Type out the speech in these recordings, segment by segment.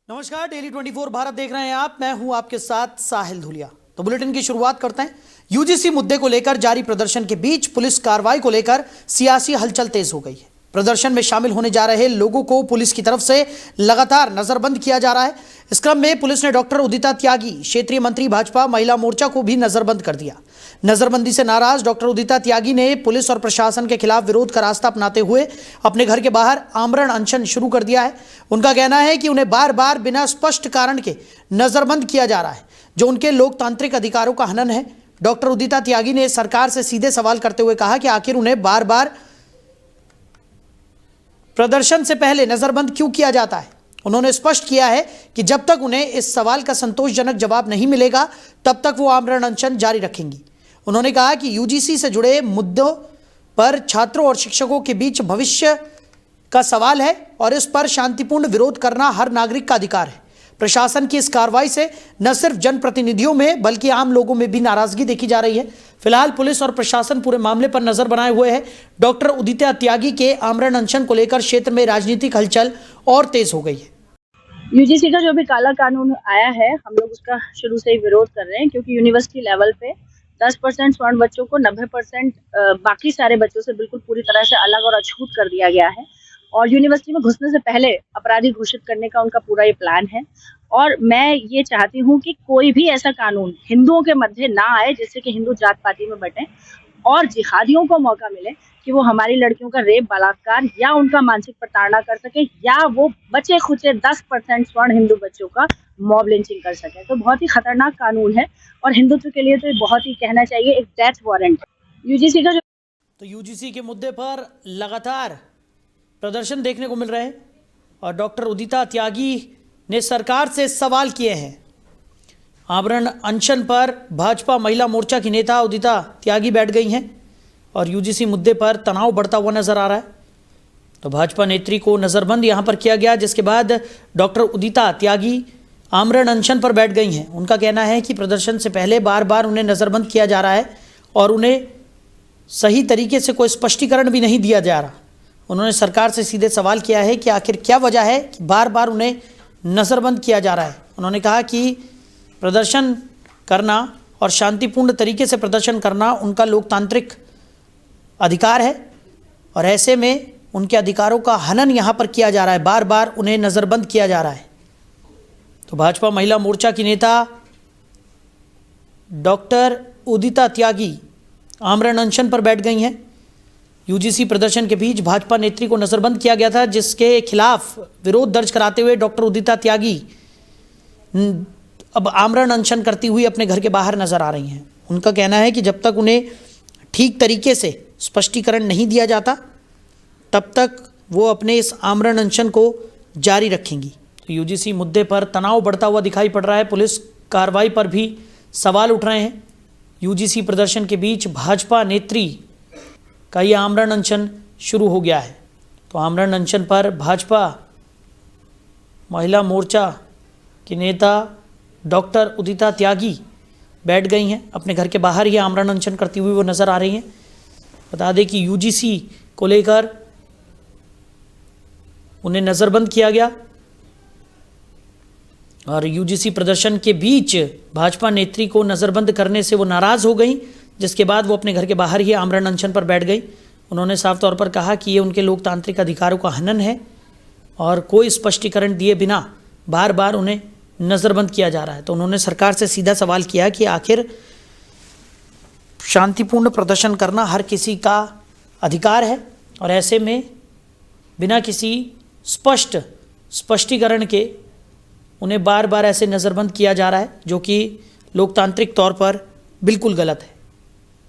नमस्कार, डेली 24 भारत देख रहे हैं आप। मैं हूं आपके साथ साहिल धुलिया। तो बुलेटिन की शुरुआत करते हैं। यूजीसी मुद्दे को लेकर जारी प्रदर्शन के बीच पुलिस कार्रवाई को लेकर सियासी हलचल तेज हो गई है। प्रदर्शन में शामिल होने जा रहे लोगों को पुलिस की तरफ से लगातार नजरबंद किया जा रहा है। इस क्रम में पुलिस ने डॉक्टर उदिता त्यागी, क्षेत्रीय मंत्री भाजपा महिला मोर्चा को भी नजरबंद कर दिया। नजरबंदी से नाराज डॉक्टर उदिता त्यागी ने पुलिस और प्रशासन के खिलाफ विरोध का रास्ता अपनाते हुए अपने घर के बाहर आमरण अनशन शुरू कर दिया है। उनका कहना है कि उन्हें बार बार बिना स्पष्ट कारण के नजरबंद किया जा रहा है, जो उनके लोकतांत्रिक अधिकारों का हनन है। डॉक्टर उदिता त्यागी ने सरकार से सीधे सवाल करते हुए कहा कि आखिर उन्हें बार बार प्रदर्शन से पहले नजरबंद क्यों किया जाता है। उन्होंने स्पष्ट किया है कि जब तक उन्हें इस सवाल का संतोषजनक जवाब नहीं मिलेगा तब तक वो आमरण अनशन जारी रखेंगी। उन्होंने कहा कि यूजीसी से जुड़े मुद्दों पर छात्रों और शिक्षकों के बीच भविष्य का सवाल है और इस पर शांतिपूर्ण विरोध करना हर नागरिक का अधिकार है। प्रशासन की इस कार्रवाई से न सिर्फ जनप्रतिनिधियों में बल्कि आम लोगों में भी नाराजगी देखी जा रही है। फिलहाल पुलिस और प्रशासन पूरे मामले पर नजर बनाए हुए है। डॉक्टर उदिता त्यागी के आमरण अनशन को लेकर क्षेत्र में राजनीतिक हलचल और तेज हो गई है। यूजीसी का जो भी काला कानून आया है, हम लोग उसका शुरू से ही विरोध कर रहे हैं, क्योंकि यूनिवर्सिटी लेवल पे 10% स्वर्ण बच्चों को 90% बाकी सारे बच्चों से बिल्कुल पूरी तरह से अलग और अछूत कर दिया गया है। और यूनिवर्सिटी में घुसने से पहले अपराधी घोषित करने का उनका पूरा ये प्लान है। और मैं ये चाहती हूँ कि कोई भी ऐसा कानून हिंदुओं के मध्य ना आए जिससे कि हिंदू जात पाति में बंटे और जिहादियों को मौका मिले कि वो हमारी लड़कियों का रेप, बलात्कार या उनका मानसिक प्रताड़ना कर सके, या वो बचे खुचे 10% स्वर्ण हिंदू बच्चों का मॉब लिंचिंग कर सके। तो बहुत ही खतरनाक कानून है और हिंदुत्व के लिए तो ये बहुत ही, कहना चाहिए, एक डेथ वारंट है। यूजीसी का जो तो यूजीसी के मुद्दे पर लगातार प्रदर्शन देखने को मिल रहे हैं और डॉक्टर उदिता त्यागी ने सरकार से सवाल किए हैं। आमरण अनशन पर भाजपा महिला मोर्चा की नेता उदिता त्यागी बैठ गई हैं और यूजीसी मुद्दे पर तनाव बढ़ता हुआ नजर आ रहा है। तो भाजपा नेत्री को नज़रबंद यहां पर किया गया, जिसके बाद डॉक्टर उदिता त्यागी आमरण अनशन पर बैठ गई हैं। उनका कहना है कि प्रदर्शन से पहले बार बार उन्हें नज़रबंद किया जा रहा है और उन्हें सही तरीके से कोई स्पष्टीकरण भी नहीं दिया जा रहा। उन्होंने सरकार से सीधे सवाल किया है कि आखिर क्या वजह है कि बार बार उन्हें नज़रबंद किया जा रहा है। उन्होंने कहा कि प्रदर्शन करना और शांतिपूर्ण तरीके से प्रदर्शन करना उनका लोकतांत्रिक अधिकार है और ऐसे में उनके अधिकारों का हनन यहाँ पर किया जा रहा है, बार बार उन्हें नज़रबंद किया जा रहा है। तो भाजपा महिला मोर्चा की नेता डॉक्टर उदिता त्यागी आमरण अनशन पर बैठ गई हैं। यूजीसी प्रदर्शन के बीच भाजपा नेत्री को नज़रबंद किया गया था, जिसके खिलाफ विरोध दर्ज कराते हुए डॉक्टर उदिता त्यागी अब आमरण अनशन करती हुई अपने घर के बाहर नजर आ रही हैं। उनका कहना है कि जब तक उन्हें ठीक तरीके से स्पष्टीकरण नहीं दिया जाता तब तक वो अपने इस आमरण अनशन को जारी रखेंगी। तो यूजीसी मुद्दे पर तनाव बढ़ता हुआ दिखाई पड़ रहा है। पुलिस कार्रवाई पर भी सवाल उठ रहे हैं। यूजीसी प्रदर्शन के बीच भाजपा नेत्री का ये आमरण अनशन शुरू हो गया है। तो आमरण अनशन पर भाजपा महिला मोर्चा की नेता डॉक्टर उदिता त्यागी बैठ गई हैं। अपने घर के बाहर ही आमरण अनशन करती हुई वो नज़र आ रही हैं। बता दें कि यूजीसी को लेकर उन्हें नज़रबंद किया गया और यूजीसी प्रदर्शन के बीच भाजपा नेत्री को नज़रबंद करने से वो नाराज़ हो गई, जिसके बाद वो अपने घर के बाहर ही आमरण अनशन पर बैठ गई। उन्होंने साफ तौर पर कहा कि ये उनके लोकतांत्रिक अधिकारों का हनन है और कोई स्पष्टीकरण दिए बिना बार बार उन्हें नज़रबंद किया जा रहा है। तो उन्होंने सरकार से सीधा सवाल किया कि आखिर शांतिपूर्ण प्रदर्शन करना हर किसी का अधिकार है और ऐसे में बिना किसी स्पष्टीकरण के उन्हें बार बार ऐसे नज़रबंद किया जा रहा है, जो कि लोकतांत्रिक तौर पर बिल्कुल गलत है।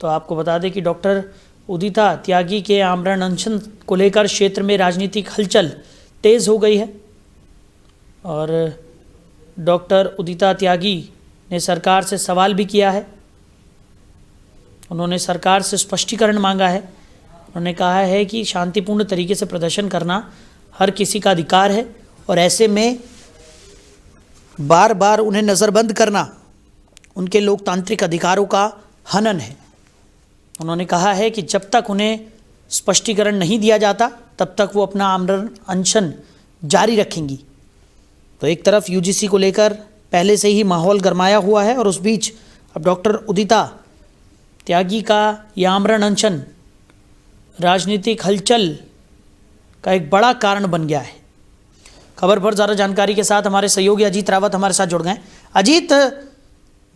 तो आपको बता दें कि डॉक्टर उदिता त्यागी के आमरण अनशन को लेकर क्षेत्र में राजनीतिक हलचल तेज़ हो गई है और डॉक्टर उदिता त्यागी ने सरकार से सवाल भी किया है। उन्होंने सरकार से स्पष्टीकरण मांगा है। उन्होंने कहा है कि शांतिपूर्ण तरीके से प्रदर्शन करना हर किसी का अधिकार है और ऐसे में बार बार उन्हें नज़रबंद करना उनके लोकतांत्रिक अधिकारों का हनन है। उन्होंने कहा है कि जब तक उन्हें स्पष्टीकरण नहीं दिया जाता तब तक वो अपना आमरण अनशन जारी रखेंगी। तो एक तरफ यूजीसी को लेकर पहले से ही माहौल गरमाया हुआ है और उस बीच अब डॉक्टर उदिता त्यागी का यह आमरण अनशन राजनीतिक हलचल का एक बड़ा कारण बन गया है। खबर पर ज़्यादा जानकारी के साथ हमारे सहयोगी अजीत रावत हमारे साथ जुड़ गए। अजीत,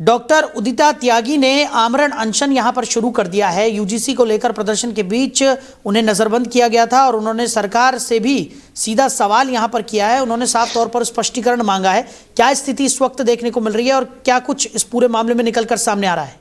डॉक्टर उदिता त्यागी ने आमरण अनशन यहां पर शुरू कर दिया है। यूजीसी को लेकर प्रदर्शन के बीच उन्हें नज़रबंद किया गया था और उन्होंने सरकार से भी सीधा सवाल यहां पर किया है। उन्होंने साफ तौर पर स्पष्टीकरण मांगा है। क्या स्थिति इस वक्त देखने को मिल रही है और क्या कुछ इस पूरे मामले में निकलकर सामने आ रहा है?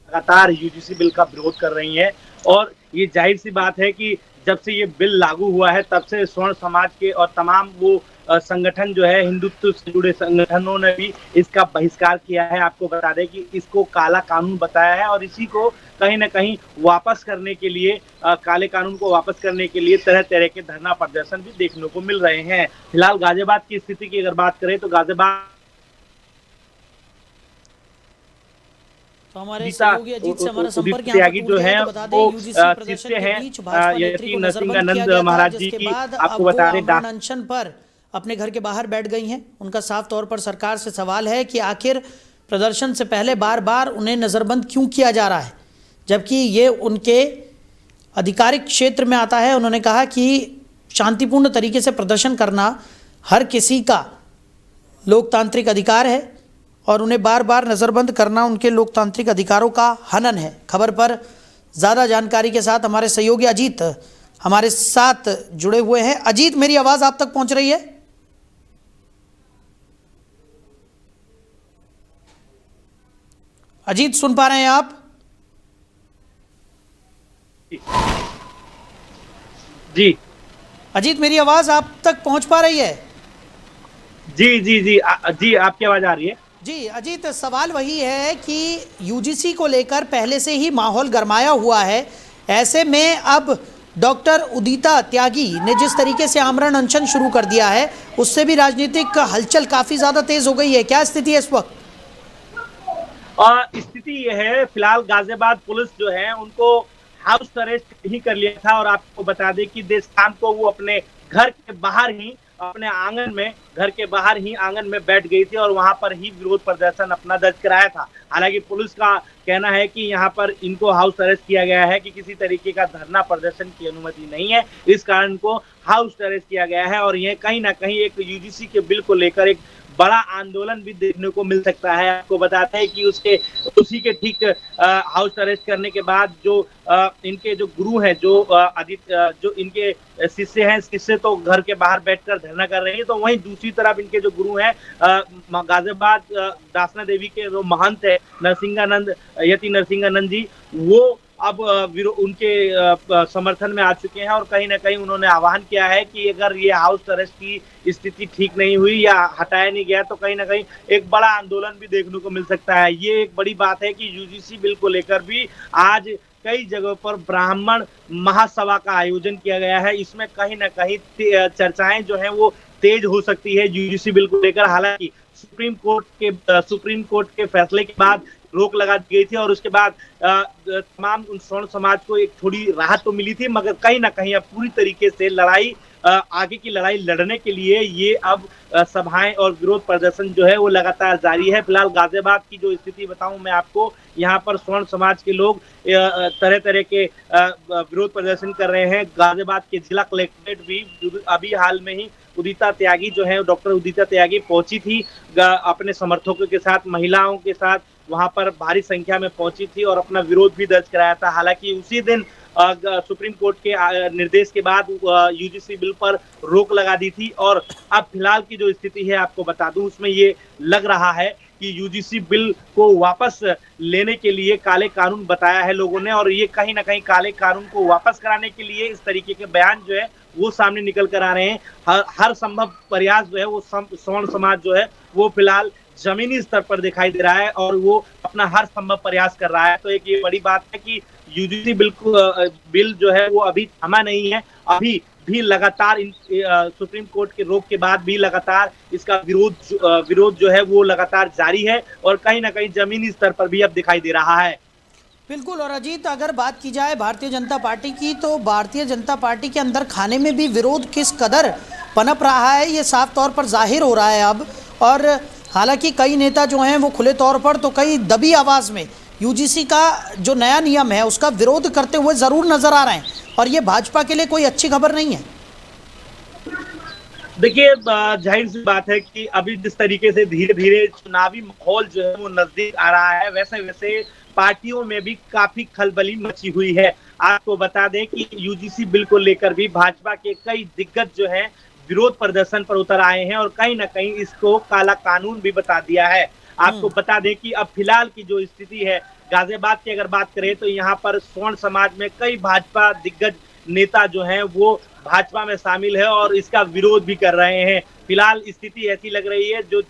लगातार यूजीसी बिल का विरोध कर रही है और ये जाहिर सी बात है कि जब से ये बिल लागू हुआ है तब से स्वर्ण समाज के और तमाम वो संगठन जो है हिंदुत्व से जुड़े संगठनों ने भी इसका बहिष्कार किया है। आपको बता दें कि इसको काला कानून बताया है और इसी को कहीं ना कहीं वापस करने के लिए काले कानून को वापस करने के लिए तरह तरह के धरना प्रदर्शन भी देखने को मिल रहे हैं। फिलहाल गाजियाबाद की स्थिति की अगर बात करें तो गाजियाबाद तो हमारे सहयोगी अजीत से हमारा संपर्क यहाँ पर जो है तो बता दें यूजीसी प्रदर्शन के बीच भाजपा नेत्री को नजरबंद किया गया था, जिसके बाद अब वो आमरण अनशन पर अपने घर के बाहर बैठ गई हैं। उनका साफ तौर पर सरकार से सवाल है कि आखिर प्रदर्शन से पहले बार बार उन्हें नज़रबंद क्यों किया जा रहा है, जबकि ये उनके आधिकारिक क्षेत्र में आता है। उन्होंने कहा कि शांतिपूर्ण तरीके से प्रदर्शन करना हर किसी का लोकतांत्रिक अधिकार है और उन्हें बार बार नज़रबंद करना उनके लोकतांत्रिक अधिकारों का हनन है। खबर पर ज़्यादा जानकारी के साथ हमारे सहयोगी अजीत हमारे साथ जुड़े हुए हैं। अजीत, मेरी आवाज़ आप तक पहुंच रही है? अजीत, सुन पा रहे हैं आप? जी अजीत, मेरी आवाज़ आप तक पहुंच पा रही है? जी जी जी जी आपकी आवाज़ आ रही है? जी अजीत, सवाल वही है कि यूजीसी को लेकर पहले से ही माहौल गरमाया हुआ है। ऐसे में अब डॉक्टर उदिता त्यागी ने जिस तरीके से आमरण अनशन शुरू कर दिया है उससे भी राजनीतिक हलचल काफ़ी ज़्यादा तेज़ हो गई है। क्या स्थिति है इस वक्त? स्थिति ये है, फिलहाल गाजियाबाद पुलिस जो है उनको हाउस अरेस्ट ही कर लिया था और आपको बता दें कि देर शाम को वो अपने घर के बाहर ही अपने आंगन में घर के बाहर ही आंगन में बैठ गई थी और वहां पर ही विरोध प्रदर्शन अपना दर्ज कराया था। हालांकि पुलिस का कहना है कि यहां पर इनको हाउस अरेस्ट किया गया है कि किसी तरीके का धरना प्रदर्शन की अनुमति नहीं है, इस कारण इनको हाउस अरेस्ट किया गया है और यह कहीं ना कहीं एक यूजीसी के बिल को लेकर एक बड़ा आंदोलन भी देखने को मिल सकता है। आपको बताते हैं कि उसी के ठीक हाउस अरेस्ट करने के बाद जो इनके जो गुरु हैं, जो इनके शिष्य हैं, शिष्य तो घर के बाहर बैठकर धरना कर रहे हैं, तो वहीं दूसरी तरफ इनके जो गुरु हैं गाजियाबाद दासना देवी के जो महंत है यति नरसिंहानंद जी, वो अब उनके समर्थन में आ चुके हैं और कहीं ना कहीं उन्होंने आह्वान किया है कि अगर ये हाउस अरेस्ट की स्थिति ठीक नहीं हुई या हटाया नहीं गया तो कहीं ना कहीं एक बड़ा आंदोलन भी देखने को मिल सकता है। ये एक बड़ी बात है कि यूजीसी बिल को लेकर भी आज कई जगहों पर ब्राह्मण महासभा का आयोजन किया गया है। इसमें कहीं ना कहीं चर्चाएं जो है वो तेज हो सकती है यूजीसी बिल को लेकर। हालांकि सुप्रीम कोर्ट के फैसले के बाद रोक लगा दी गई थी और उसके बाद तमाम स्वर्ण समाज को एक थोड़ी राहत तो मिली थी, मगर कहीं ना कहीं अब पूरी तरीके से आगे की लड़ाई लड़ने के लिए ये अब सभाएं और विरोध प्रदर्शन जो है वो लगातार जारी है। फिलहाल गाजियाबाद की जो स्थिति बताऊं मैं आपको, यहाँ पर स्वर्ण समाज के लोग तरह तरह के विरोध प्रदर्शन कर रहे हैं। गाजियाबाद के जिला कलेक्ट्रेट भी अभी हाल में ही उदिता त्यागी जो है डॉक्टर उदिता त्यागी पहुंची थी अपने समर्थकों के साथ, महिलाओं के साथ वहां पर भारी संख्या में पहुंची थी और अपना विरोध भी दर्ज कराया था। हालांकि उसी दिन सुप्रीम कोर्ट के निर्देश के बाद यूजीसी बिल पर रोक लगा दी थी और अब फिलहाल की जो स्थिति है आपको बता दूं, उसमें ये लग रहा है कि यूजीसी बिल को वापस लेने के लिए काले कानून बताया है लोगों ने और ये कहीं ना कहीं काले कानून को वापस कराने के लिए इस तरीके के बयान जो है वो सामने निकल कर आ रहे हैं। हर संभव प्रयास जो है वो स्वर्ण समाज जो है वो फिलहाल जमीनी स्तर पर दिखाई दे रहा है और वो अपना हर संभव प्रयास कर रहा है। तो एक ये बड़ी बात है कि यूजीसी बिल जो है वो अभी थमा नहीं है, अभी भी लगातार सुप्रीम कोर्ट के रोक के बाद भी लगातार इसका विरोध जो है वो लगातार जारी है और कहीं ना कहीं जमीनी स्तर पर भी अब दिखाई दे रहा है। बिल्कुल। और अजीत, अगर बात की जाए भारतीय जनता पार्टी की, तो भारतीय जनता पार्टी के अंदर खाने में भी विरोध किस कदर पनप रहा है, ये साफ तौर पर जाहिर हो रहा है अब। और हालांकि कई नेता जो हैं वो खुले तौर पर तो कई दबी आवाज़ में यूजीसी का जो नया नियम है उसका विरोध करते हुए ज़रूर नज़र आ रहे हैं, और ये भाजपा के लिए कोई अच्छी खबर नहीं है। देखिए, जाहिर सी बात है कि अभी जिस तरीके से धीरे धीरे चुनावी माहौल जो है वो नजदीक आ रहा है, वैसे वैसे पार्टियों में भी काफी खलबली मची हुई है। आपको बता दें कि यूजीसी बिल को लेकर भी भाजपा के कई दिग्गज जो हैं विरोध प्रदर्शन पर उतर आए हैं और कहीं ना कहीं इसको काला कानून भी बता दिया है। आपको बता दें कि अब फिलहाल की जो स्थिति है गाजियाबाद की अगर बात करें तो यहाँ पर स्वर्ण समाज में कई भाजपा दिग्गज नेता जो हैं वो भाजपा में शामिल है और इसका विरोध भी कर रहे हैं। फिलहाल स्थिति ऐसी लग रही है, जो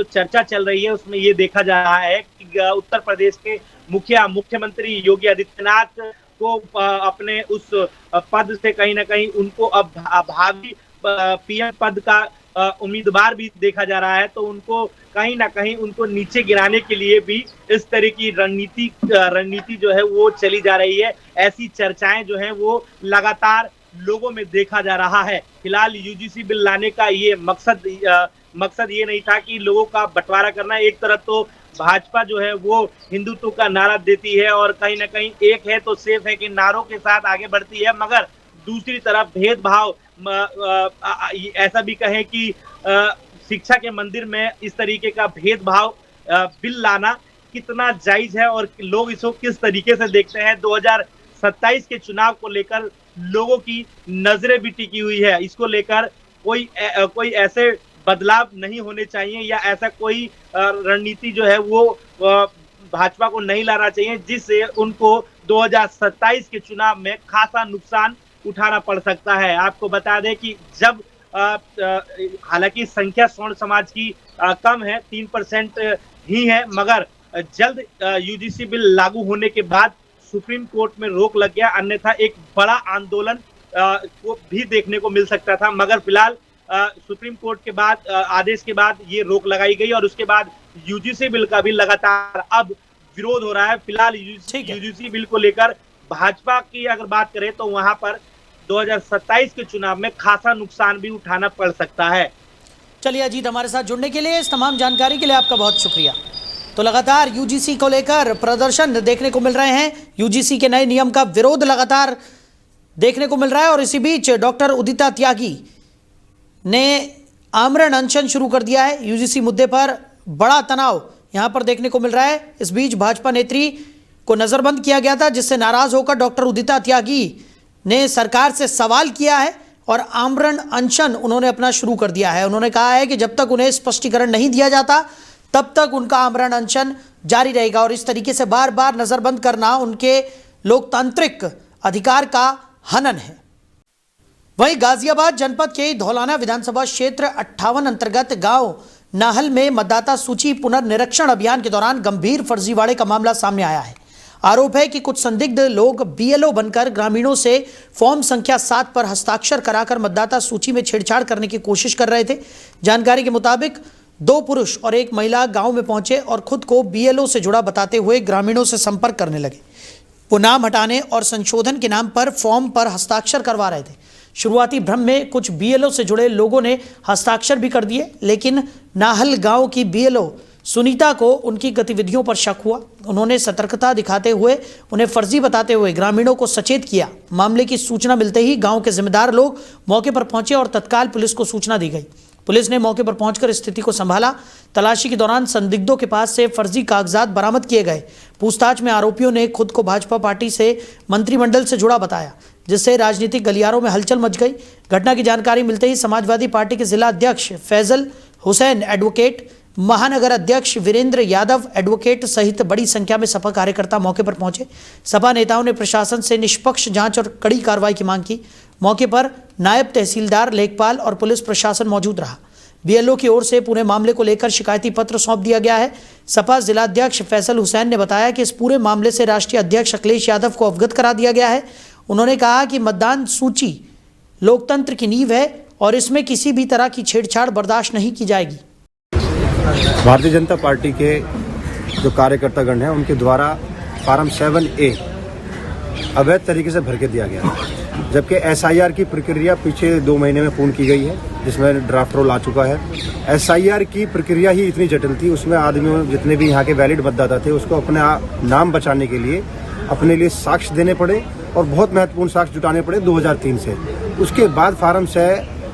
चर्चा चल रही है उसमें ये देखा जा रहा है कि उत्तर प्रदेश के मुख्यमंत्री योगी आदित्यनाथ को अपने उस पद से कहीं ना कहीं उनको अब भावी पीएम पद का उम्मीदवार भी देखा जा रहा है, तो उनको कहीं ना कहीं उनको नीचे गिराने के लिए भी इस तरह की रणनीति जो है वो चली जा रही है। ऐसी चर्चाएं जो हैं वो लगातार लोगों में देखा जा रहा है। फिलहाल यूजीसी बिल लाने का ये मकसद ये नहीं था कि लोगों का बंटवारा करना। एक तरफ तो भाजपा जो है वो हिंदुत्व का नारा देती है और कहीं ना कहीं एक है तो सेफ है कि नारों के साथ आगे बढ़ती है, मगर दूसरी तरफ भेदभाव, ऐसा भी कहें कि शिक्षा के मंदिर में इस तरीके का भेदभाव बिल लाना कितना जायज है और लोग इसको किस तरीके से देखते हैं। 2027 के चुनाव को लेकर लोगों की नजरें भी टिकी हुई है। इसको लेकर कोई ऐसे बदलाव नहीं होने चाहिए या ऐसा कोई रणनीति जो है वो भाजपा को नहीं लाना चाहिए जिससे उनको 2027 के चुनाव में खासा नुकसान उठाना पड़ सकता है। आपको बता दें कि जब हालांकि संख्या स्वर्ण समाज की कम है, 3% ही है, मगर जल्द यूजीसी बिल लागू होने के बाद सुप्रीम कोर्ट में रोक लग गया, अन्यथा एक बड़ा आंदोलन को भी देखने को मिल सकता था। मगर फिलहाल सुप्रीम कोर्ट के बाद आदेश के बाद ये रोक लगाई गई और उसके बाद यूजीसी बिल का भी लगातार अब विरोध हो रहा है। फिलहाल यूजीसी बिल को लेकर भाजपा की अगर बात करें तो वहां पर 2027 के चुनाव में खासा नुकसान भी उठाना पड़ सकता है। चलिए अजीत, हमारे साथ जुड़ने के लिए, इस तमाम जानकारी के लिए आपका बहुत शुक्रिया। तो लगातार यूजीसी को लेकर प्रदर्शन देखने को मिल रहे हैं, यूजीसी के नए नियम का विरोध लगातार देखने को मिल रहा है और इसी बीच डॉक्टर उदिता त्यागी ने आमरण अनशन शुरू कर दिया है। यूजीसी मुद्दे पर बड़ा तनाव यहां पर देखने को मिल रहा है। इस बीच भाजपा नेत्री को नजरबंद किया गया था, जिससे नाराज होकर डॉक्टर उदिता त्यागी ने सरकार से सवाल किया है और आमरण अनशन उन्होंने अपना शुरू कर दिया है। उन्होंने कहा है कि जब तक उन्हें स्पष्टीकरण नहीं दिया जाता तब तक उनका आमरण अनशन जारी रहेगा और इस तरीके से बार बार नजरबंद करना उनके लोकतांत्रिक अधिकार का हनन है। वहीं गाजियाबाद जनपद के धौलाना विधानसभा क्षेत्र 58 अंतर्गत गांव नाहल में मतदाता सूची पुनर्निरीक्षण अभियान के दौरान गंभीर फर्जीवाड़े का मामला सामने आया है। आरोप है कि कुछ संदिग्ध लोग बीएलओ बनकर ग्रामीणों से फॉर्म संख्या 7 पर हस्ताक्षर कराकर मतदाता सूची में छेड़छाड़ करने की कोशिश कर रहे थे। जानकारी के मुताबिक 2 पुरुष और 1 महिला गांव में पहुंचे और खुद को बीएलओ से जुड़ा बताते हुए ग्रामीणों से संपर्क करने लगे। वो नाम हटाने और संशोधन के नाम पर फॉर्म पर हस्ताक्षर करवा रहे थे। शुरुआती भ्रम में कुछ बीएलओ से जुड़े लोगों ने हस्ताक्षर भी कर दिए, लेकिन नाहल गांव की बीएलओ सुनीता को उनकी गतिविधियों पर शक हुआ। उन्होंने सतर्कता दिखाते हुए उन्हें फर्जी बताते हुए ग्रामीणों को सचेत किया। मामले की सूचना मिलते ही गांव के जिम्मेदार लोग मौके पर पहुंचे और तत्काल पुलिस को सूचना दी गई। पुलिस ने मौके पर पहुंचकर स्थिति को संभाला। तलाशी के दौरान संदिग्धों के पास से फर्जी कागजात बरामद किए गए। पूछताछ में आरोपियों ने खुद को भाजपा पार्टी से मंत्रिमंडल से जुड़ा बताया, जिससे राजनीतिक गलियारों में हलचल मच गई। घटना की जानकारी मिलते ही समाजवादी पार्टी के जिला अध्यक्ष फैजल हुसैन एडवोकेट, महानगर अध्यक्ष वीरेंद्र यादव एडवोकेट सहित बड़ी संख्या में सपा कार्यकर्ता मौके पर पहुंचे। सपा नेताओं ने प्रशासन से निष्पक्ष जांच और कड़ी कार्रवाई की मांग की। मौके पर नायब तहसीलदार, लेखपाल और पुलिस प्रशासन मौजूद रहा। बीएलओ की ओर से पूरे मामले को लेकर शिकायती पत्र सौंप दिया गया है। सपा जिलाध्यक्ष फैसल हुसैन ने बताया कि इस पूरे मामले से राष्ट्रीय अध्यक्ष अखिलेश यादव को अवगत करा दिया गया है। उन्होंने कहा कि मतदान सूची लोकतंत्र की नींव है और इसमें किसी भी तरह की छेड़छाड़ बर्दाश्त नहीं की जाएगी। भारतीय जनता पार्टी के जो कार्यकर्तागण हैं उनके द्वारा फार्म 7A अवैध तरीके से भर के दिया गया है। जबकि SIR की प्रक्रिया पीछे 2 महीने में पूर्ण की गई है, जिसमें ड्राफ्ट रोल आ चुका है। SIR की प्रक्रिया ही इतनी जटिल थी, उसमें आदमियों जितने भी यहाँ के वैलिड मतदाता थे उसको अपने नाम बचाने के लिए अपने लिए साक्ष्य देने पड़े और बहुत महत्वपूर्ण साक्ष्य जुटाने पड़े 2003 से। उसके बाद फार्म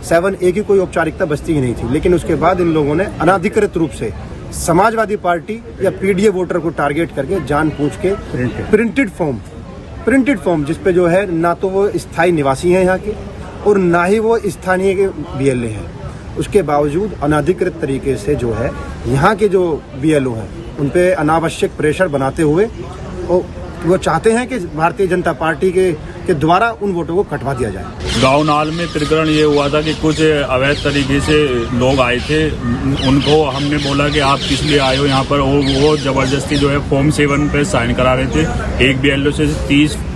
7A की कोई औपचारिकता बचती ही नहीं थी, लेकिन उसके बाद इन लोगों ने अनाधिकृत रूप से समाजवादी पार्टी या PDA वोटर को टारगेट करके जानबूझ के प्रिंटेड फॉर्म जिसपे जो है ना तो वो स्थायी निवासी हैं यहाँ के और ना ही वो स्थानीय के BLA हैं, उसके बावजूद अनाधिकृत तरीके से जो है यहाँ के जो BLO हैं उन पे अनावश्यक प्रेशर बनाते हुए वो चाहते हैं कि भारतीय जनता पार्टी के द्वारा उन वोटों को कटवा दिया जाए। गाँव नाल में प्रकरण ये हुआ था कि कुछ अवैध तरीके से लोग आए थे, उनको हमने बोला कि आप किस लिए आए हो यहाँ पर, वो जबरदस्ती जो है फॉर्म 7 पे साइन करा रहे थे। एक BLO से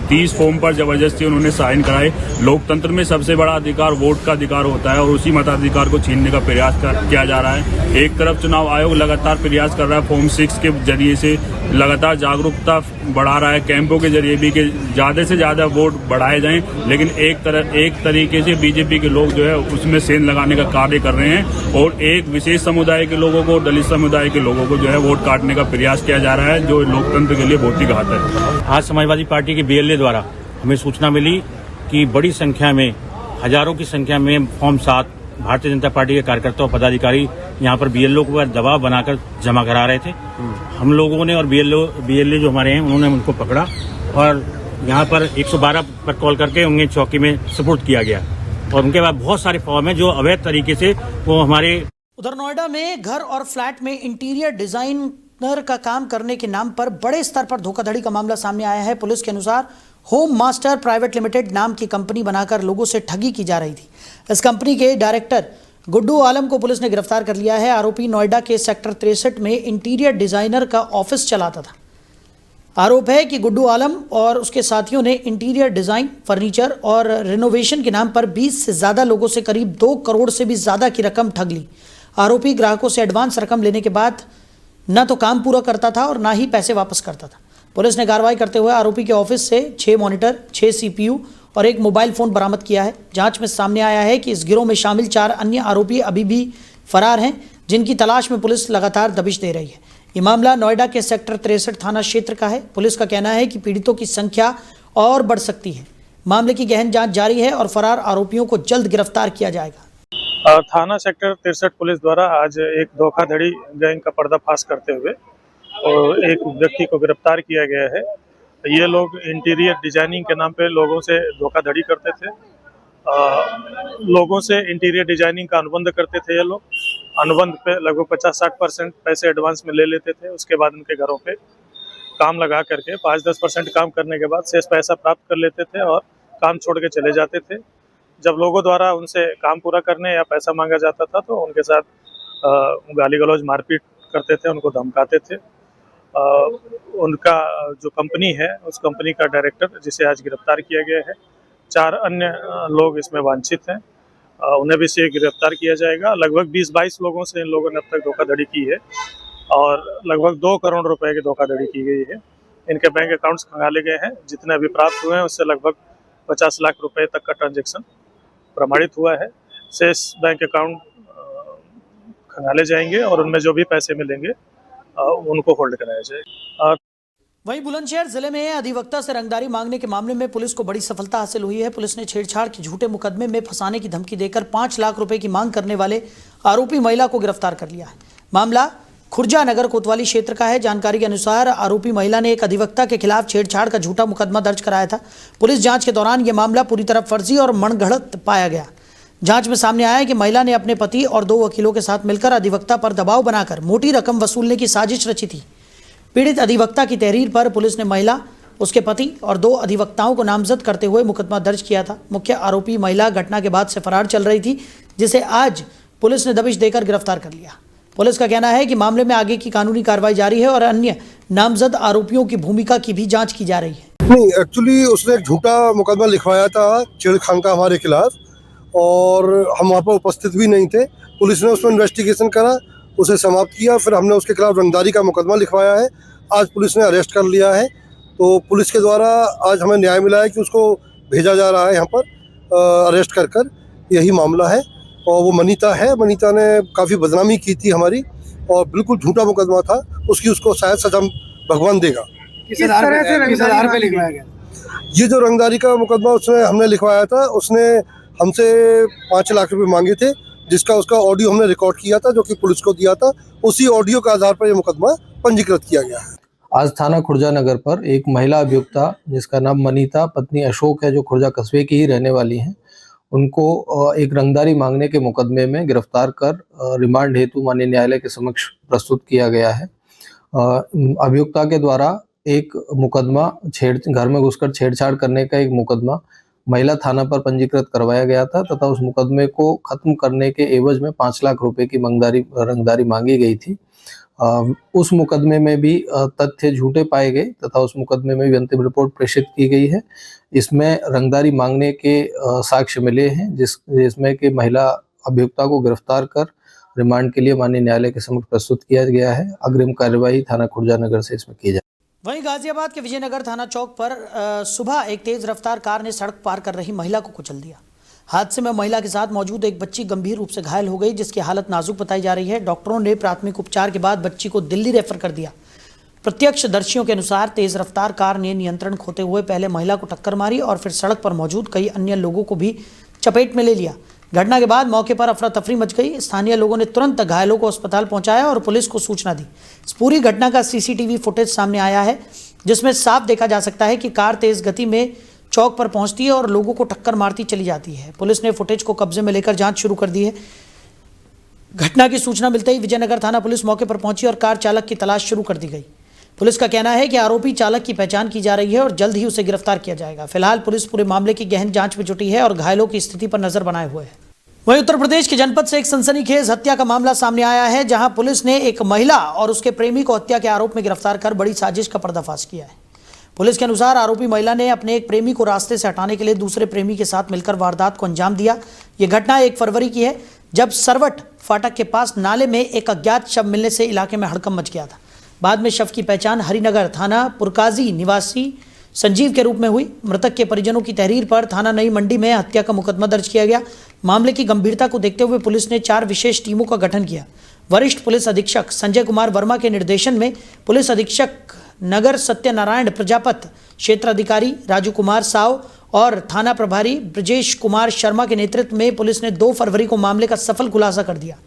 30 फॉर्म पर जबरदस्ती उन्होंने साइन कराए। लोकतंत्र में सबसे बड़ा अधिकार वोट का अधिकार होता है और उसी मताधिकार को छीनने का प्रयास किया जा रहा है। एक तरफ चुनाव आयोग लगातार प्रयास कर रहा है, फॉर्म 6 के जरिए से लगातार जागरूकता बढ़ा रहा है, कैंपों के जरिए भी कि ज़्यादा से ज़्यादा वोट बढ़ाए जाएं, लेकिन एक तरीके से बीजेपी के लोग जो है उसमें सेंध लगाने का कार्य कर रहे हैं और एक विशेष समुदाय के लोगों को, दलित समुदाय के लोगों को जो है वोट काटने का प्रयास किया जा रहा है, जो लोकतंत्र के लिए बहुत ही घातक है। आज समाजवादी पार्टी के BLA द्वारा हमें सूचना मिली कि बड़ी संख्या में, हजारों की संख्या में फॉर्म 7 भारतीय जनता पार्टी के कार्यकर्ता और पदाधिकारी यहाँ पर BLO को दबाव बनाकर जमा करा रहे थे। हम लोगों ने और BLA जो हमारे हैं उन्होंने उनको पकड़ा और यहाँ पर 112 पर कॉल करके उन्हें चौकी में सुपुर्द किया गया और उनके बाद बहुत सारे फॉर्म हैं जो अवैध तरीके से वो हमारे। उधर नोएडा में घर और फ्लैट में इंटीरियर डिजाइनर का काम करने के नाम पर बड़े स्तर पर धोखाधड़ी का मामला सामने आया है। पुलिस के अनुसार होम मास्टर प्राइवेट लिमिटेड नाम की कंपनी बनाकर लोगों से ठगी की जा रही थी। इस कंपनी के डायरेक्टर गुड्डू आलम को पुलिस ने गिरफ्तार कर लिया है। आरोपी नोएडा के सेक्टर 63 में इंटीरियर डिजाइनर का ऑफिस चलाता था। आरोप है कि गुड्डू आलम और उसके साथियों ने इंटीरियर डिजाइन, फर्नीचर और रिनोवेशन के नाम पर 20 से ज्यादा लोगों से करीब 2 करोड़ से भी ज्यादा की रकम ठग ली। आरोपी ग्राहकों से एडवांस रकम लेने के बाद न तो काम पूरा करता था और ना ही पैसे वापस करता था। पुलिस ने कार्रवाई करते हुए आरोपी के ऑफिस से 6 मॉनिटर, 6 CPU और 1 मोबाइल फोन बरामद किया है। जांच में सामने आया है कि इस गिरोह में शामिल 4 अन्य आरोपी अभी भी फरार हैं, जिनकी तलाश में पुलिस लगातार दबिश दे रही है। ये मामला नोएडा के सेक्टर 63 थाना क्षेत्र का है। पुलिस का कहना है कि पीड़ितों की संख्या और बढ़ सकती है। मामले की गहन जांच जारी है और फरार आरोपियों को जल्द गिरफ्तार किया जाएगा। थाना सेक्टर 63 पुलिस द्वारा आज एक धोखाधड़ी गैंग का पर्दाफाश करते हुए और एक व्यक्ति को गिरफ्तार किया गया है। ये लोग इंटीरियर डिजाइनिंग के नाम पे लोगों से धोखाधड़ी करते थे। लोगों से इंटीरियर डिजाइनिंग का अनुबंध करते थे। ये लोग अनुबंध पे लगभग 50-60% पैसे एडवांस में ले लेते थे। उसके बाद उनके घरों पे काम लगा करके 5-10% काम करने के बाद शेष पैसा प्राप्त कर लेते थे और काम छोड़ के चले जाते थे। जब लोगों द्वारा उनसे काम पूरा करने या पैसा मांगा जाता था तो उनके साथ गाली गलौज, मारपीट करते थे, उनको धमकाते थे। उनका जो कंपनी है उस कंपनी का डायरेक्टर, जिसे आज गिरफ्तार किया गया है, 4 अन्य लोग इसमें वांछित हैं, उन्हें भी से गिरफ्तार किया जाएगा। लगभग 20-22 लोगों से इन लोगों ने अब तक धोखाधड़ी की है और लगभग 2 करोड़ रुपए की धोखाधड़ी की गई है। इनके बैंक अकाउंट्स खंगाले गए हैं। जितने अभी प्राप्त हुए हैं उससे लगभग 50 लाख रुपए तक का ट्रांजैक्शन प्रमाणित हुआ है। शेष बैंक अकाउंट खंगाले जाएंगे और उनमें जो भी पैसे मिलेंगे उनको होल्ड कराया जाएगा। वहीं बुलंदशहर जिले में अधिवक्ता से रंगदारी मांगने के मामले में पुलिस को बड़ी सफलता हासिल हुई है। पुलिस ने छेड़छाड़ के झूठे मुकदमे में फंसाने की धमकी देकर 5 लाख रुपए की मांग करने वाले आरोपी महिला को गिरफ्तार कर लिया है। मामला खुर्जा नगर कोतवाली क्षेत्र का है। जानकारी के अनुसार आरोपी महिला ने एक अधिवक्ता के खिलाफ छेड़छाड़ का झूठा मुकदमा दर्ज कराया था। पुलिस जांच के दौरान यह मामला पूरी तरह फर्जी और मनगढ़ंत पाया गया। जांच में सामने आया कि महिला ने अपने पति और 2 वकीलों के साथ मिलकर अधिवक्ता पर दबाव बनाकर मोटी रकम वसूलने की साजिश रची थी। पीड़ित अधिवक्ता की तहरीर पर पुलिस ने महिला, उसके पति और 2 अधिवक्ताओं को नामजद करते हुए मुकदमा दर्ज किया था। मुख्य आरोपी महिला घटना के बाद से फरार चल रही थी, जिसे आज पुलिस ने दबिश देकर गिरफ्तार कर लिया। पुलिस का कहना है कि मामले में आगे की कानूनी कार्रवाई जारी है और अन्य नामजद आरोपियों की भूमिका की भी जांच की जा रही है। नहीं, एक्चुअली उसने एक झूठा मुकदमा लिखवाया था छेड़खान का हमारे खिलाफ और हम वहाँ पर उपस्थित भी नहीं थे। पुलिस ने उसमें इन्वेस्टिगेशन करा, उसे समाप्त किया, फिर हमने उसके खिलाफ रंगदारी का मुकदमा लिखवाया है। आज पुलिस ने अरेस्ट कर लिया है। तो पुलिस के द्वारा आज हमें न्याय मिला है कि उसको भेजा जा रहा है यहाँ पर अरेस्ट कर यही मामला है। और वो मनीता है, मनीता ने काफ़ी बदनामी की थी हमारी और बिल्कुल झूठा मुकदमा था, उसको शायद सजा भगवान देगा। किस तरह से आधार पे लिखवाया गया? ये जो रंगदारी का मुकदमा उसने हमने लिखवाया था, उसने हमसे 5 लाख रुपए मांगे थे, जिसका उसका ऑडियो हमने रिकॉर्ड किया था, जो कि पुलिस को दिया था। उसी ऑडियो के आधार पर ये मुकदमा पंजीकृत किया गया है। आज थाना खुर्जा नगर पर एक महिला अभियुक्ता जिसका नाम मनीता पत्नी अशोक है, जो खुर्जा कस्बे की ही रहने वाली हैं, उनको एक रंगदारी मांगने के मुकदमे में गिरफ्तार कर रिमांड हेतु माननीय न्यायालय के समक्ष प्रस्तुत किया गया है। अभियुक्ता के द्वारा एक मुकदमा घर में घुसकर छेड़छाड़ करने का एक मुकदमा महिला थाना पर पंजीकृत करवाया गया था तथा उस मुकदमे को खत्म करने के एवज में 5 लाख रुपए की रंगदारी मांगी गई थी। उस मुकदमे में भी तथ्य झूठे पाए गए तथा उस मुकदमे में भी अंतिम रिपोर्ट प्रेषित की गई है। इसमें रंगदारी मांगने के साक्ष्य मिले हैं, जिसमें कि महिला अभियुक्ता को गिरफ्तार कर रिमांड के लिए माननीय न्यायालय के समक्ष प्रस्तुत किया गया है। अग्रिम कार्यवाही थाना खुर्जा नगर से इसमें की जाए। वहीं गाजियाबाद के विजयनगर थाना चौक पर सुबह एक तेज रफ्तार कार ने सड़क पार कर रही महिला को कुचल दिया। हादसे में महिला के साथ मौजूद एक बच्ची गंभीर रूप से घायल हो गई, जिसकी हालत नाजुक बताई जा रही है। डॉक्टरों ने प्राथमिक उपचार के बाद बच्ची को दिल्ली रेफर कर दिया। प्रत्यक्षदर्शियों के अनुसार तेज रफ्तार कार ने नियंत्रण खोते हुए पहले महिला को टक्कर मारी और फिर सड़क पर मौजूद कई अन्य लोगों को भी चपेट में ले लिया। घटना के बाद मौके पर अफरा तफरी मच गई। स्थानीय लोगों ने तुरंत घायलों को अस्पताल पहुंचाया और पुलिस को सूचना दी। इस पूरी घटना का सीसीटीवी फुटेज सामने आया है, जिसमें साफ देखा जा सकता है कि कार तेज गति में चौक पर पहुंचती है और लोगों को टक्कर मारती चली जाती है। पुलिस ने फुटेज को कब्जे में लेकर जांच शुरू कर दी है। घटना की सूचना मिलते ही विजयनगर थाना पुलिस मौके पर पहुंची और कार चालक की तलाश शुरू कर दी गई। पुलिस का कहना है कि आरोपी चालक की पहचान की जा रही है और जल्द ही उसे गिरफ्तार किया जाएगा। फिलहाल पुलिस पूरे मामले की गहन जांच में जुटी है और घायलों की स्थिति पर नजर बनाए हुए है। वहीं उत्तर प्रदेश के जनपद से एक सनसनीखेज हत्या का मामला सामने आया है, जहां पुलिस ने एक महिला और उसके प्रेमी को हत्या के आरोप में गिरफ्तार कर बड़ी साजिश का पर्दाफाश किया है। पुलिस के अनुसार आरोपी महिला ने अपने एक प्रेमी को रास्ते से हटाने के लिए दूसरे प्रेमी के साथ मिलकर वारदात को अंजाम दिया। ये घटना 1 फरवरी की है, जब सरवट फाटक के पास नाले में एक अज्ञात शव मिलने से इलाके में हड़कंप मच गया था। बाद में शव की पहचान हरिनगर थाना पुरकाजी निवासी संजीव के रूप में हुई। मृतक के परिजनों की तहरीर पर थाना नई मंडी में हत्या का मुकदमा दर्ज किया गया। मामले की गंभीरता को देखते हुए पुलिस ने 4 विशेष टीमों का गठन किया। वरिष्ठ पुलिस अधीक्षक संजय कुमार वर्मा के निर्देशन में पुलिस अधीक्षक नगर सत्यनारायण प्रजापत, क्षेत्राधिकारी राजू कुमार साव और थाना प्रभारी ब्रजेश कुमार शर्मा के नेतृत्व में पुलिस ने 2 फरवरी को मामले का सफल खुलासा कर दिया।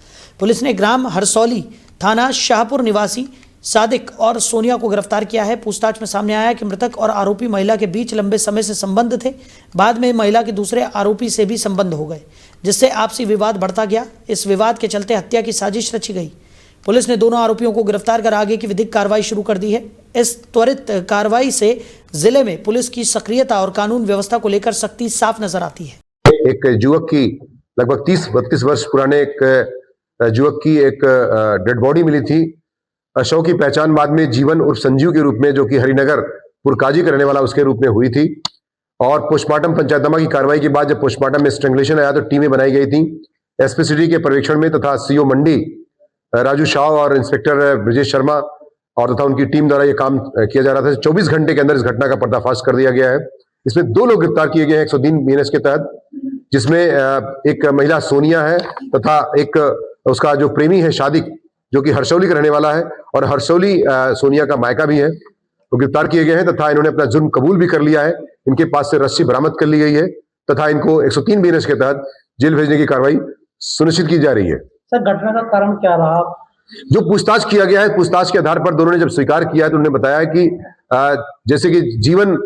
पुलिस ने ग्राम हरसौली थाना शाहपुर निवासी सादिक और सोनिया को गिरफ्तार किया है। पूछताछ में सामने आया कि मृतक और आरोपी महिला के बीच लंबे समय से संबंध थे। बाद में महिला के दूसरे आरोपी से भी संबंध हो गए, जिससे आपसी विवाद बढ़ता गया। इस विवाद के चलते हत्या की साजिश रची गई। पुलिस ने दोनों आरोपियों को गिरफ्तार कर आगे की विधिक कार्रवाई शुरू कर दी है। इस त्वरित कार्रवाई से जिले में पुलिस की सक्रियता और कानून व्यवस्था को लेकर सख्ती साफ नजर आती है। एक युवक की लगभग 30-32 वर्ष पुराने एक युवक की एक डेड बॉडी मिली थी। शव की पहचान बाद में जीवन उर्फ संजीव के रूप में, जो कि हरिनगर पुरकाजी का रहने वाला, उसके रूप में हुई थी। और पोस्टमार्टम पंचायतनामा की कार्रवाई के बाद जब पोस्टमार्टम में स्ट्रैंगुलेशन आया तो टीमें बनाई गई थी एसपी सिटी के पर्यवेक्षण में तथा सीओ मंडी राजू शाह और इंस्पेक्टर ब्रजेश शर्मा और तथा उनकी टीम द्वारा यह काम किया जा रहा था। 24 घंटे के अंदर इस घटना का पर्दाफाश कर दिया गया है। इसमें 2 लोग गिरफ्तार किए गए हैं 103 बीएनएस के तहत, जिसमें एक महिला सोनिया है तथा एक उसका जो प्रेमी है शादिक, जो कि हरसौली का रहने वाला है और हरसौली सोनिया का मायका भी है, तो गिरफ्तार किए गए हैं तथा इन्होंने अपना जुर्म कबूल भी कर लिया है। इनके पास से रस्सी बरामद कर ली गई है तथा इनको 103 बीएनएस के तहत जेल भेजने की कार्रवाई सुनिश्चित की जा रही है। सर, घटना का कारण क्या रहा? जो पूछताछ किया गया है, पूछताछ के आधार पर दोनों ने जब स्वीकार किया तो उन्होंने बताया कि जैसे कि जीवन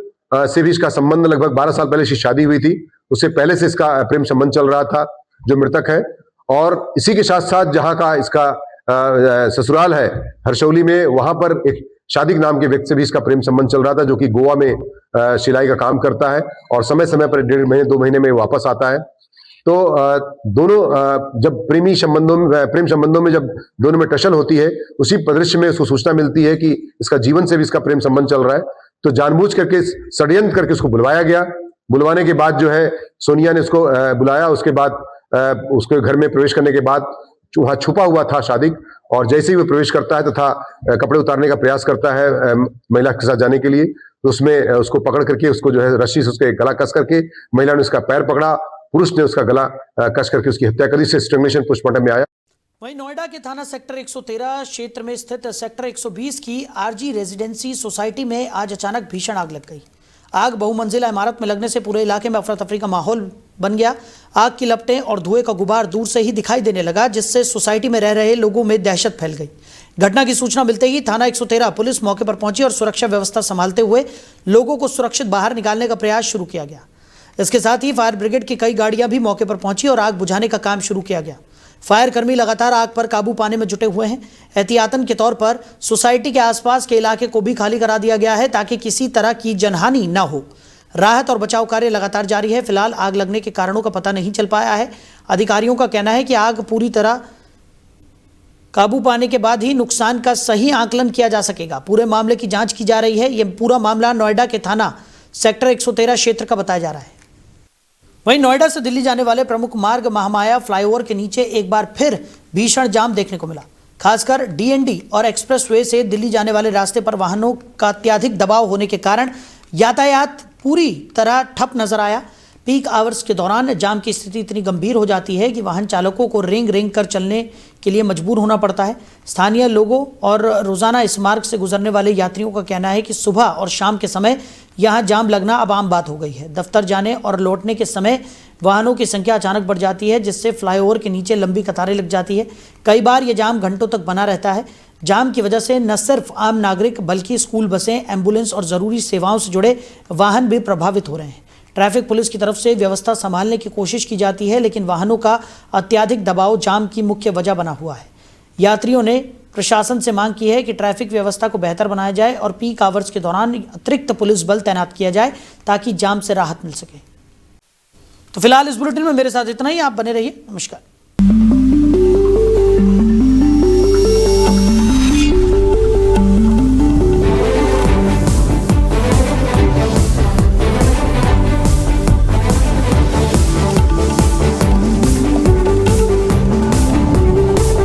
से भी इसका संबंध लगभग 12 साल पहले इसकी शादी हुई थी, उससे पहले से इसका प्रेम संबंध चल रहा था जो मृतक है। और इसी के साथ साथ जहां का इसका ससुराल है हरसौली में, वहां पर एक शादिक नाम के व्यक्ति से भी इसका प्रेम संबंध चल रहा था, जो कि गोवा में सिलाई का काम करता है और समय समय पर 1.5 महीने 2 महीने में वापस आता है। तो दोनों जब प्रेम संबंधों में जब दोनों में टसल होती है, उसी परिदृश्य में उसको सूचना मिलती है कि इसका जीवन से भी इसका प्रेम संबंध चल रहा है, तो जानबूझ करके षड्यंत्र करके उसको बुलवाया गया। बुलवाने के बाद जो है सोनिया ने उसको बुलाया, उसके बाद उसके घर में प्रवेश करने के बाद वहां छुपा हुआ था शादिक, और जैसे ही वो प्रवेश करता है तथा कपड़े उतारने का प्रयास करता है महिला के साथ जाने के लिए, तो उसमें उसको पकड़ करके उसको जो है रस्सी से उसके गला कस करके महिला ने उसका पैर पकड़ा, पुरुष ने उसका गला कस करके उसकी हत्या करी। से स्ट्रैंगुलेशन पोस्टमार्टम में आया। वहीं नोएडा के थाना सेक्टर 113 क्षेत्र में स्थित सेक्टर 120 की आरजी रेजिडेंसी सोसाइटी में आज अचानक भीषण आग लग गई। आग बहुमंजिला इमारत में लगने से पूरे इलाके में अफरा तफरी का माहौल बन गया। आग की लपटें और धुएं का गुबार दूर से ही दिखाई देने लगा, जिससे सोसाइटी में रह रहे लोगों में दहशत फैल गई। घटना की सूचना मिलते ही थाना 113 पुलिस मौके पर पहुंची और सुरक्षा व्यवस्था संभालते हुए लोगों को सुरक्षित बाहर निकालने का प्रयास शुरू किया गया। इसके साथ ही फायर ब्रिगेड की कई गाड़ियां भी मौके पर पहुंची और आग बुझाने का काम शुरू किया गया। फायर कर्मी लगातार आग पर काबू पाने में जुटे हुए हैं। एहतियातन के तौर पर सोसाइटी के आसपास के इलाके को भी खाली करा दिया गया है ताकि किसी तरह की जनहानि न हो। राहत और बचाव कार्य लगातार जारी है। फिलहाल आग लगने के कारणों का पता नहीं चल पाया है। अधिकारियों का कहना है कि आग पूरी तरह काबू पाने के बाद ही नुकसान का सही आकलन किया जा सकेगा। पूरे मामले की जांच की जा रही है। यह पूरा मामला नोएडा के थाना सेक्टर 113 क्षेत्र का बताया जा रहा है। वहीं नोएडा से दिल्ली जाने वाले प्रमुख मार्ग महामाया फ्लाईओवर के नीचे एक बार फिर भीषण जाम देखने को मिला। खासकर डीएनडी और एक्सप्रेसवे से दिल्ली जाने वाले रास्ते पर वाहनों का अत्यधिक दबाव होने के कारण यातायात पूरी तरह ठप नजर आया। पीक आवर्स के दौरान जाम की स्थिति इतनी गंभीर हो जाती है कि वाहन चालकों को रेंग रेंग कर चलने के लिए मजबूर होना पड़ता है। स्थानीय लोगों और रोजाना इस मार्ग से गुजरने वाले यात्रियों का कहना है कि सुबह और शाम के समय यहाँ जाम लगना अब आम बात हो गई है। दफ्तर जाने और लौटने के समय वाहनों की संख्या अचानक बढ़ जाती है, जिससे फ्लाईओवर के नीचे लंबी कतारें लग जाती है। कई बार ये जाम घंटों तक बना रहता है। जाम की वजह से न सिर्फ आम नागरिक बल्कि स्कूल बसें, एम्बुलेंस और ज़रूरी सेवाओं से जुड़े वाहन भी प्रभावित हो रहे हैं। ट्रैफिक पुलिस की तरफ से व्यवस्था संभालने की कोशिश की जाती है, लेकिन वाहनों का अत्यधिक दबाव जाम की मुख्य वजह बना हुआ है। यात्रियों ने प्रशासन से मांग की है कि ट्रैफिक व्यवस्था को बेहतर बनाया जाए और पीक आवर्स के दौरान अतिरिक्त पुलिस बल तैनात किया जाए ताकि जाम से राहत मिल सके। तो फिलहाल इस बुलेटिन में मेरे साथ इतना ही। आप बने रहिए। नमस्कार।